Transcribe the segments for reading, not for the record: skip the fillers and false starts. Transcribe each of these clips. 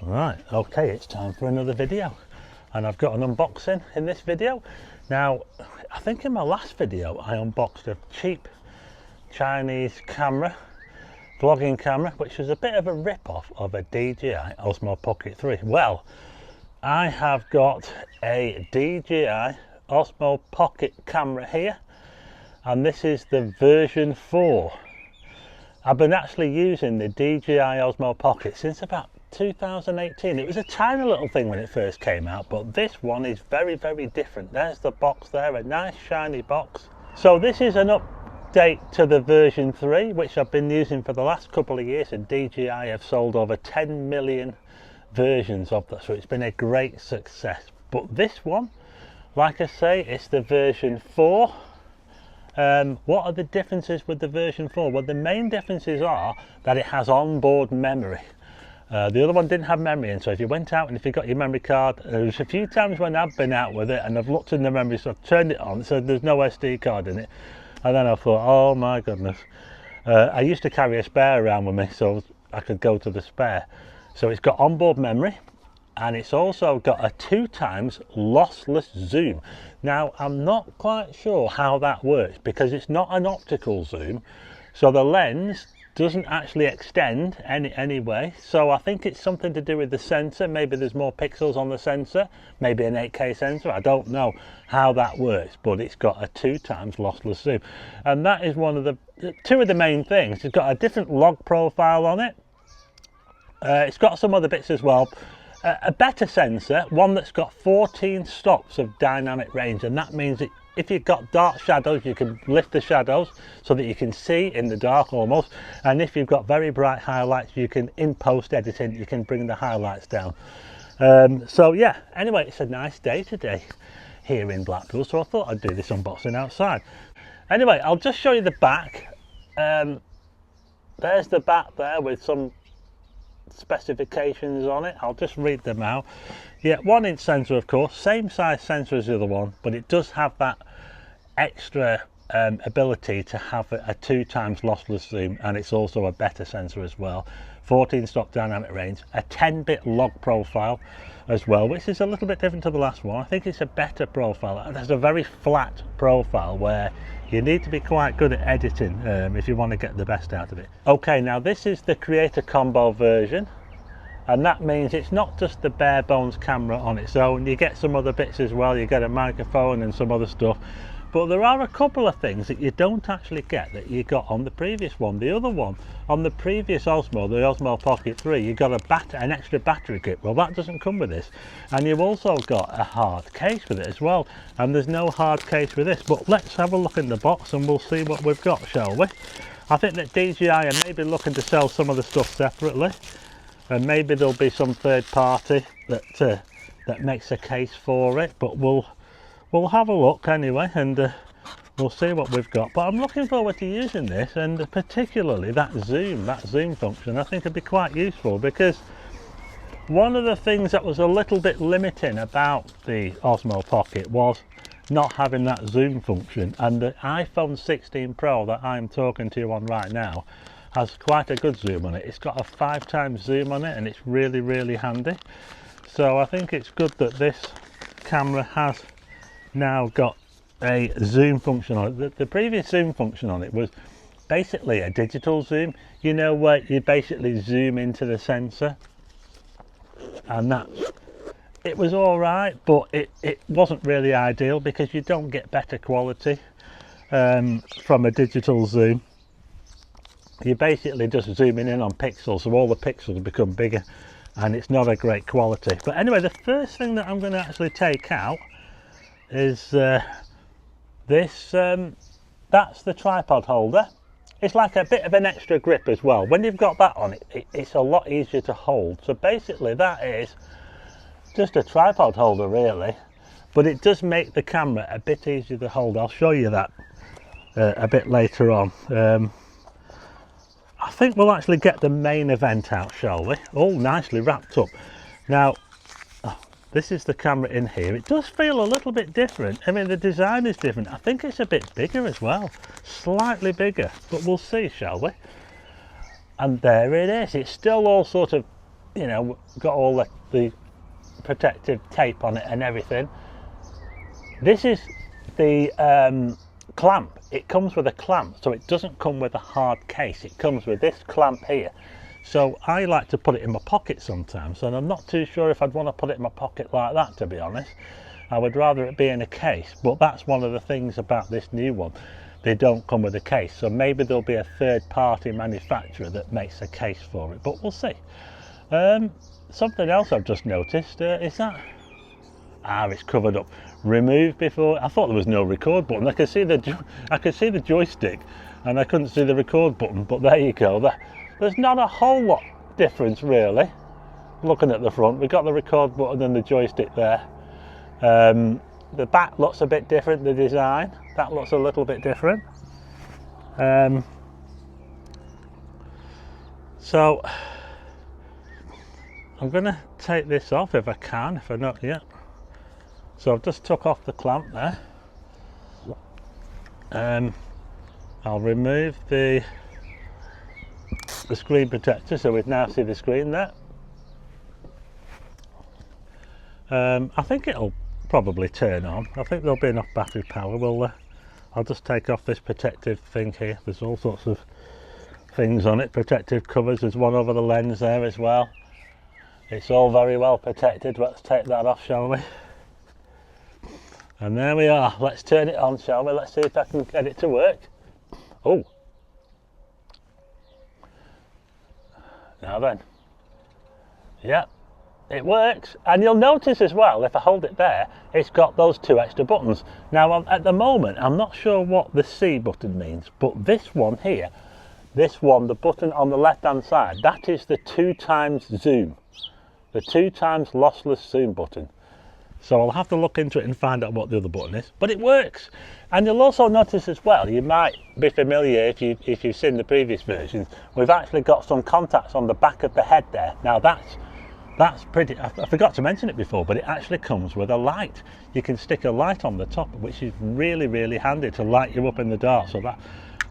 Right, okay, it's time for another video, and I've got an unboxing in this video. Now, I think in my last video I unboxed a cheap Chinese camera, vlogging camera, which was a bit of a rip-off of a DJI Osmo Pocket 3. Well, I have got a DJI Osmo Pocket camera here, and this is the version 4. I've been actually using the DJI Osmo Pocket since about 2018. It was a tiny little thing when it first came out, but this one is very, very different. There's the box there, a nice shiny box. So this is an update to the version 3, which I've been using for the last couple of years, and DJI have sold over 10 million versions of that, so it's been a great success. But this one, like I say, it's the version 4. What are the differences with the version 4? Well, the main differences are that it has onboard memory. The other one didn't have memory in, so if you went out and if you got your memory card, there's a few times when I've been out with it and I've looked in the memory, so I've turned it on, so there's no SD card in it, and then I thought, oh my goodness. I used to carry a spare around with me so I could go to the spare. So it's got onboard memory, and it's also got a 2x lossless zoom. Now, I'm not quite sure how that works because it's not an optical zoom, so the lens doesn't actually extend anyway. So I think it's something to do with the sensor. Maybe there's more pixels on the sensor, maybe an 8K sensor. I don't know how that works, but it's got a 2x lossless zoom, and that is one of the two of the main things. It's got a different log profile on it. It's got some other bits as well. A better sensor, one that's got 14 stops of dynamic range, and that means that if you've got dark shadows, you can lift the shadows so that you can see in the dark almost, and if you've got very bright highlights, you can, in post editing, you can bring the highlights down. So yeah, anyway, it's a nice day today here in Blackpool, so I thought I'd do this unboxing outside. Anyway, I'll just show you the back. There's the back there with some specifications on it. I'll just read them out. Yeah, 1-inch sensor, of course, same size sensor as the other one, but it does have that extra ability to have a 2x lossless zoom, and it's also a better sensor as well. 14 stop dynamic range, a 10-bit log profile as well, which is a little bit different to the last one. I think it's a better profile. There's a very flat profile where you need to be quite good at editing if you want to get the best out of it. Okay, now this is the creator combo version, and that means it's not just the bare bones camera on its own. You get some other bits as well. You get a microphone and some other stuff, but there are a couple of things that you don't actually get that you got on the previous one. The other one, on the previous Osmo, the Osmo Pocket 3, you got an extra battery grip. Well, that doesn't come with this, and you've also got a hard case with it as well, and there's no hard case with this. But let's have a look in the box and we'll see what we've got, shall we? I think that DJI are maybe looking to sell some of the stuff separately, and maybe there'll be some third party that makes a case for it, but we'll have a look anyway, and we'll see what we've got. But I'm looking forward to using this, and particularly that zoom function. I think it'd be quite useful, because one of the things that was a little bit limiting about the Osmo Pocket was not having that zoom function, and the iPhone 16 Pro that I'm talking to you on right now has quite a good zoom on it. It's got a 5x zoom on it, and it's really, really handy. So I think it's good that this camera has now got a zoom function on it. The previous zoom function on it was basically a digital zoom, you know, where you basically zoom into the sensor, and that it was all right, but it wasn't really ideal because you don't get better quality from a digital zoom. You're basically just zooming in on pixels, so all the pixels become bigger, and it's not a great quality. But anyway, the first thing that I'm going to actually take out is this. That's the tripod holder. It's like a bit of an extra grip as well. When you've got that on it, it's a lot easier to hold. So basically that is just a tripod holder really, but it does make the camera a bit easier to hold. I'll show you that a bit later on. I think we'll actually get the main event out, shall we? All nicely wrapped up. Now, this is the camera in here. It does feel a little bit different. I mean, the design is different. I think it's a bit bigger as well, slightly bigger, but we'll see, shall we? And there it is. It's still all sort of you know, got all the protective tape on it and everything. This is the clamp. It comes with a clamp, so it doesn't come with a hard case. It comes with this clamp here. So I like to put it in my pocket sometimes, and I'm not too sure if I'd want to put it in my pocket like that, to be honest. I would rather it be in a case, but that's one of the things about this new one. They don't come with a case, so maybe there'll be a third-party manufacturer that makes a case for it, but we'll see. Something else I've just noticed is that it's covered up. Remove before. I thought there was no record button. I could see the joystick, and I couldn't see the record button. But there you go. There's not a whole lot difference really. Looking at the front, we've got the record button and the joystick there. The back looks a bit different. The design that looks a little bit different. So I'm going to take this off if I can, if I'm not yet. So I've just took off the clamp there. I'll remove the screen protector, so we now see the screen there. I think it'll probably turn on. I think there'll be enough battery power. I'll just take off this protective thing here. There's all sorts of things on it, protective covers. There's one over the lens there as well. It's all very well protected. Let's take that off, shall we? And there we are. Let's turn it on, shall we? Let's see if I can get it to work. Oh. Now then. Yeah, it works. And you'll notice as well, if I hold it there, it's got those two extra buttons. Now, at the moment, I'm not sure what the C button means, but this one here, this one, the button on the left-hand side, that is the 2x zoom. The 2x lossless zoom button. So I'll have to look into it and find out what the other button is, but it works. And you'll also notice as well, you might be familiar if you've seen the previous versions, we've actually got some contacts on the back of the head there. Now that's pretty, I forgot to mention it before, but it actually comes with a light. You can stick a light on the top, which is really, really handy to light you up in the dark. So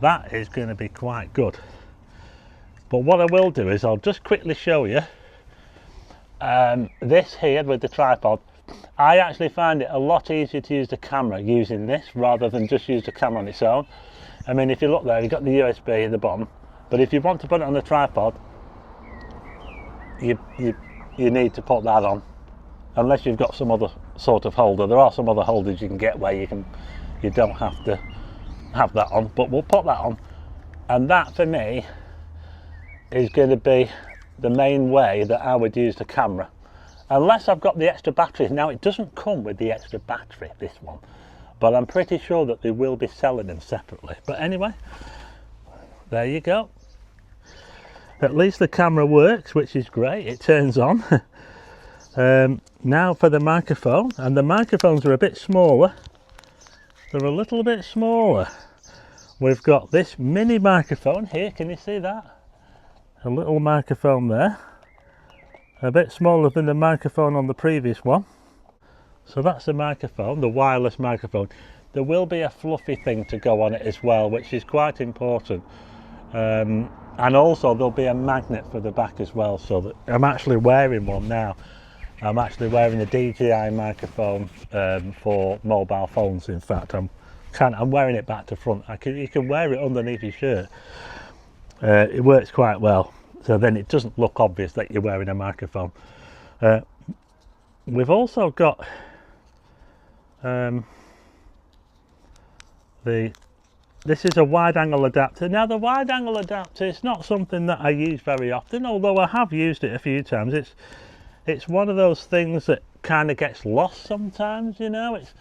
that is going to be quite good. But what I will do is I'll just quickly show you this here with the tripod. I actually find it a lot easier to use the camera using this rather than just use the camera on its own. I mean, if you look there, you've got the USB in the bottom, but if you want to put it on the tripod, you need to put that on, unless you've got some other sort of holder. There are some other holders you can get where you don't have to have that on, but we'll put that on, and that for me is going to be the main way that I would use the camera, unless I've got the extra batteries. Now, it doesn't come with the extra battery, this one, but I'm pretty sure that they will be selling them separately. But anyway, there you go. At least the camera works, which is great. It turns on. Now for the microphone, and the microphones are a bit smaller. They're a little bit smaller. We've got this mini microphone here. Can you see that? A little microphone there, a bit smaller than the microphone on the previous one. So that's the microphone, the wireless microphone. There will be a fluffy thing to go on it as well, which is quite important. And also there'll be a magnet for the back as well, so that I'm actually wearing one now. I'm actually wearing a DJI microphone for mobile phones. In fact, I'm wearing it back to front. You can wear it underneath your shirt. It works quite well, so then it doesn't look obvious that you're wearing a microphone. We've also got this is a wide angle adapter. Now, the wide angle adapter is not something that I use very often, although I have used it a few times. It's one of those things that kind of gets lost sometimes, you know. It's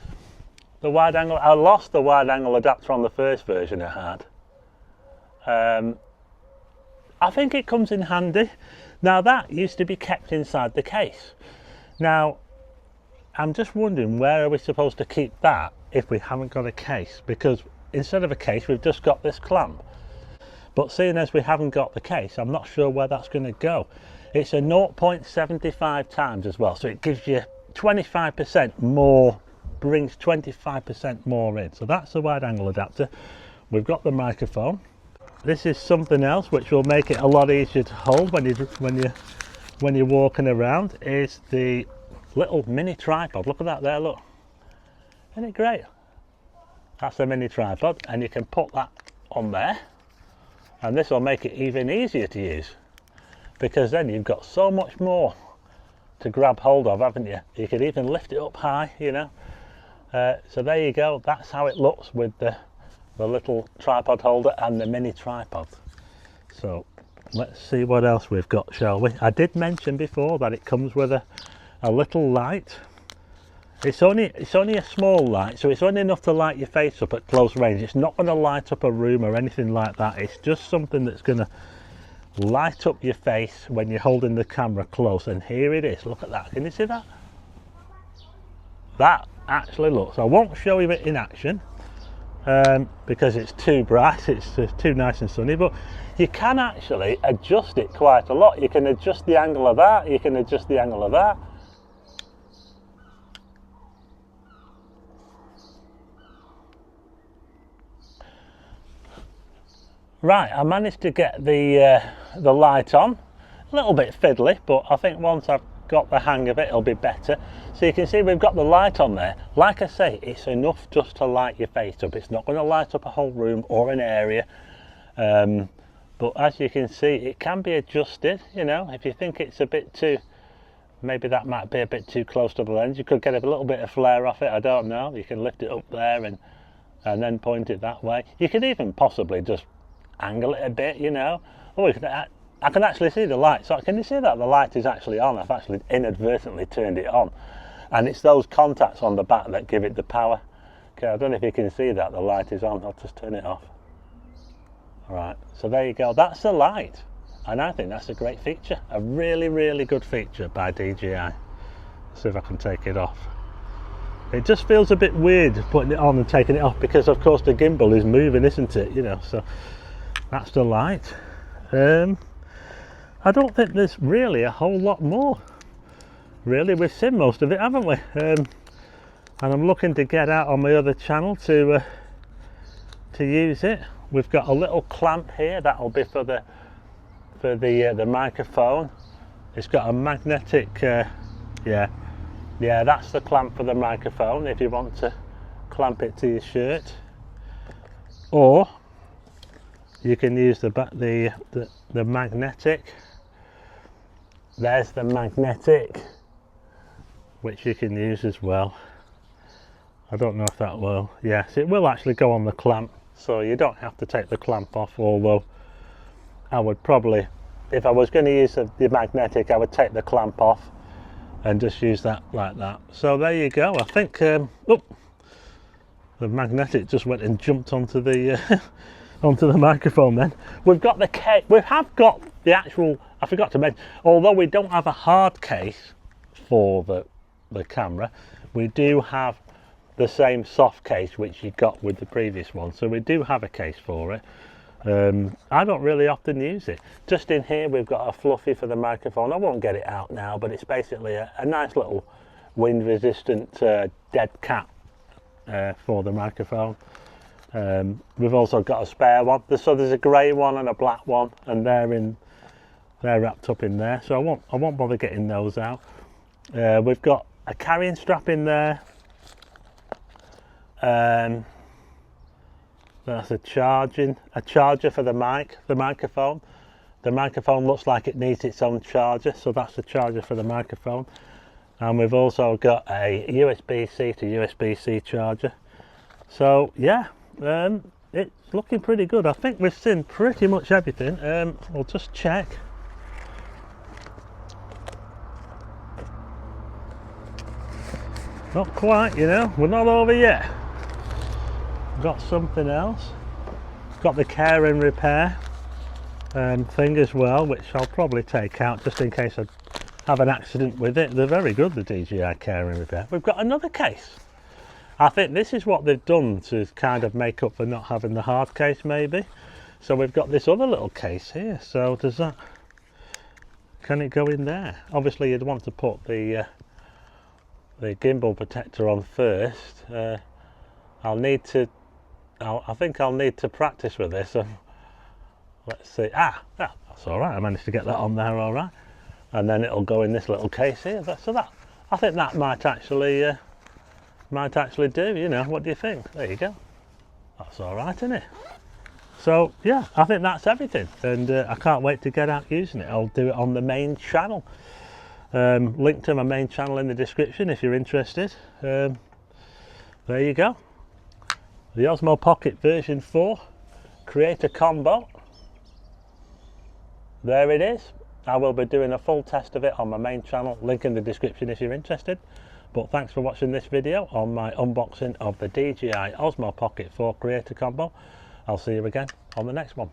the wide angle. I lost the wide angle adapter on the first version I had. I think it comes in handy. Now, that used to be kept inside the case. Now, I'm just wondering, where are we supposed to keep that if we haven't got a case? Because instead of a case, we've just got this clamp. But seeing as we haven't got the case, I'm not sure where that's going to go. It's a 0.75 times as well, so it gives you 25% more, brings 25% more in. So that's the wide angle adapter. We've got the microphone. This is something else which will make it a lot easier to hold when when you're walking around is the little mini tripod. Look at that there, look. Isn't it great? That's a mini tripod, and you can put that on there, and this will make it even easier to use, because then you've got so much more to grab hold of, haven't you? You could even lift it up high, you know. So there you go, that's how it looks with the little tripod holder and the mini tripod. So let's see what else we've got, shall we? I did mention before that it comes with a little light. It's only a small light, so it's only enough to light your face up at close range. It's not going to light up a room or anything like that. It's just something that's going to light up your face when you're holding the camera close. And here it is, look at that. Can you see that? That actually looks, I won't show you it in action because it's too bright, it's too nice and sunny, but you can actually adjust it quite a lot. You can adjust the angle of that, you can adjust the angle of that. Right, I managed to get the light on. A little bit fiddly, but I think once I've got the hang of it, it'll be better. So you can see we've got the light on there. Like I say, it's enough just to light your face up. It's not going to light up a whole room or an area. But as you can see, it can be adjusted, you know. If you think it's a bit too, maybe that might be a bit too close to the lens, you could get a little bit of flare off it, I don't know. You can lift it up there and then point it that way. You could even possibly just angle it a bit, you know. Oh, I can actually see the light. So can you see that the light is actually on? I've actually inadvertently turned it on, and it's those contacts on the back that give it the power. Okay, I don't know if you can see that the light is on. I'll just turn it off. All right, so there you go, that's the light, and I think that's a great feature, a really good feature by DJI. Let's see if I can take it off. It just feels a bit weird putting it on and taking it off, because of course the gimbal is moving, isn't it, you know. So that's the light. I don't think there's really a whole lot more. Really, we've seen most of it, haven't we? And I'm looking to get out on my other channel to use it. We've got a little clamp here that'll be for the microphone. It's got a magnetic, yeah, that's the clamp for the microphone if you want to clamp it to your shirt, or you can use the magnetic. There's the magnetic, which you can use as well. I don't know if that will, yes, it will actually go on the clamp, so you don't have to take the clamp off, although I would probably, if I was going to use the magnetic, I would take the clamp off and just use that like that. So there you go. I think the magnetic just went and jumped onto the onto the microphone. Then we've got the case. We have got the actual, I forgot to mention, although we don't have a hard case for the camera, we do have the same soft case which you got with the previous one, so we do have a case for it. I don't really often use it. Just in here we've got a fluffy for the microphone. I won't get it out now, but it's basically a nice little wind resistant dead cat for the microphone. We've also got a spare one, so there's a grey one and a black one, and they're wrapped up in there, so I won't bother getting those out. We've got a carrying strap in there. That's a charger for the microphone. The microphone looks like it needs its own charger, so that's the charger for the microphone. And we've also got a USB-C to USB-C charger. So yeah, it's looking pretty good. I think we've seen pretty much everything. We'll just check. Not quite, you know, we're not over yet. Got something else. Got the care and repair thing as well, which I'll probably take out just in case I have an accident with it. They're very good, the DJI care and repair. We've got another case. I think this is what they've done to kind of make up for not having the hard case, maybe. So we've got this other little case here. So does that, can it go in there? Obviously you'd want to put the gimbal protector on first. I think I'll need to practice with this. Let's see. That's all right. I managed to get that on there all right. and then it'll go in this little case here. So that, I think that might actually do, you know. What do you think? There you go. That's all right, isn't it? So yeah, I think that's everything, and I can't wait to get out using it. I'll do it on the main channel. Link to my main channel in the description if you're interested. There you go. The Osmo Pocket version 4 creator combo. There it is. I will be doing a full test of it on my main channel. Link in the description if you're interested. But thanks for watching this video on my unboxing of the DJI Osmo Pocket 4 creator combo. I'll see you again on the next one.